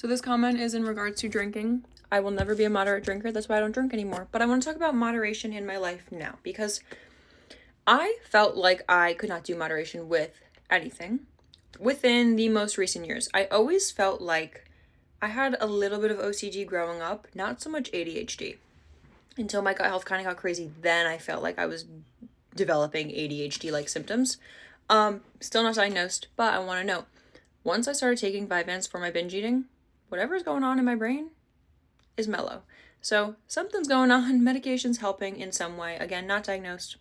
So this comment is in regards to drinking. I will never be a moderate drinker. That's why I don't drink anymore. But I want to talk about moderation in my life now because I felt like I could not do moderation with anything within the most recent years. I always felt like I had a little bit of OCD growing up, not so much ADHD. Until my gut health kind of got crazy, then I felt like I was developing ADHD-like symptoms. Still not diagnosed, but I want to know. Once I started taking Vyvanse for my binge eating, whatever's going on in my brain is mellow. So something's going on. Medication's helping in some way. Again, not diagnosed.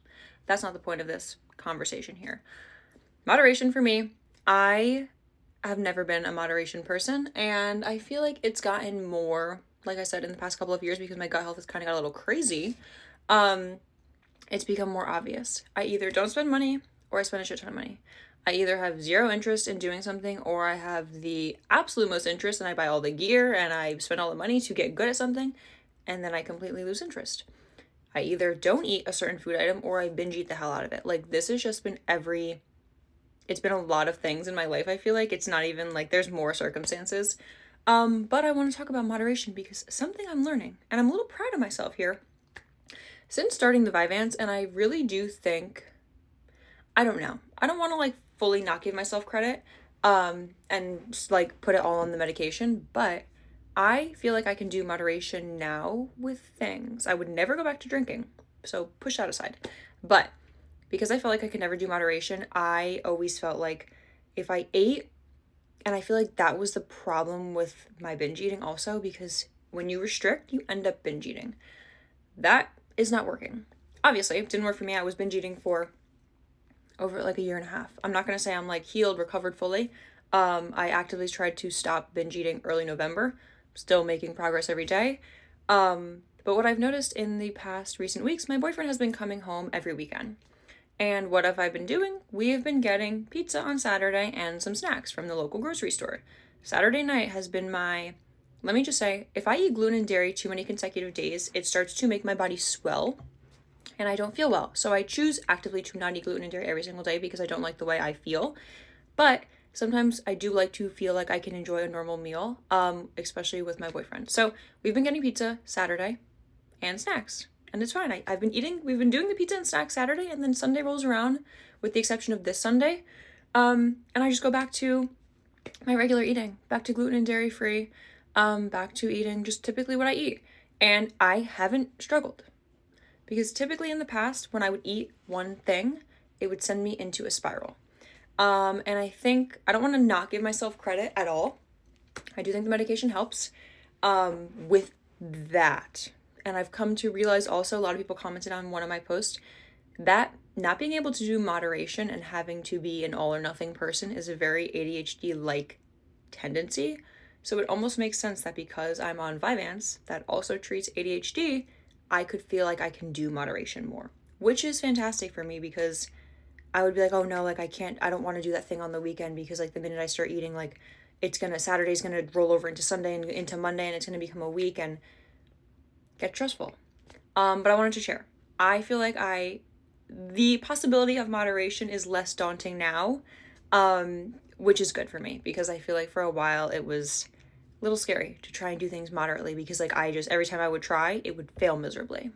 That's not the point of this conversation here. Moderation for me, I have never been a moderation person, and I feel like it's gotten more, like I said, in the past couple of years because my gut health has kind of got a little crazy. It's become more obvious. I either don't spend money or I spend a shit ton of money. I either have zero interest in doing something or I have the absolute most interest and I buy all the gear and I spend all the money to get good at something and then I completely lose interest. I either don't eat a certain food item or I binge eat the hell out of it. Like, this has just been it's been a lot of things in my life. I feel like it's not even like there's more circumstances. But I want to talk about moderation because something I'm learning, and I'm a little proud of myself here. Since starting the Vyvanse, and I really do think, I don't know, I don't want to like fully not give myself credit, and just, like put it all on the medication, but I feel like I can do moderation now with things. I would never go back to drinking, so push that aside. But because I felt like I could never do moderation, I always felt like if I ate, and I feel like that was the problem with my binge eating also, because when you restrict, you end up binge eating. That is not working. Obviously, it didn't work for me. I was binge eating for over like a year and a half. I'm not going to say I'm like healed, recovered fully. I actively tried to stop binge eating early November. Still making progress every day. But what I've noticed in the past recent weeks, my boyfriend has been coming home every weekend. And what have I been doing? We have been getting pizza on Saturday and some snacks from the local grocery store. Saturday night has been let me just say, if I eat gluten and dairy too many consecutive days, it starts to make my body swell and I don't feel well. So I choose actively to not eat gluten and dairy every single day because I don't like the way I feel. But sometimes I do like to feel like I can enjoy a normal meal, especially with my boyfriend. So we've been getting pizza Saturday and snacks. And it's fine. We've been doing the pizza and snacks Saturday, and then Sunday rolls around, with the exception of this Sunday. And I just go back to my regular eating, back to gluten and dairy free, back to eating just typically what I eat. And I haven't struggled. Because typically in the past, when I would eat one thing, it would send me into a spiral. And I think, I don't want to not give myself credit at all. I do think the medication helps with that. And I've come to realize also, a lot of people commented on one of my posts, that not being able to do moderation and having to be an all or nothing person is a very ADHD-like tendency. So it almost makes sense that because I'm on Vyvanse, that also treats ADHD, I could feel like I can do moderation more, which is fantastic for me because I would be like, oh no, like I don't want to do that thing on the weekend because like the minute I start eating, like Saturday's gonna roll over into Sunday and into Monday and it's gonna become a week and get stressful. But I wanted to share. I feel like the possibility of moderation is less daunting now, which is good for me because I feel like for a while it was a little scary to try and do things moderately because like every time I would try, it would fail miserably.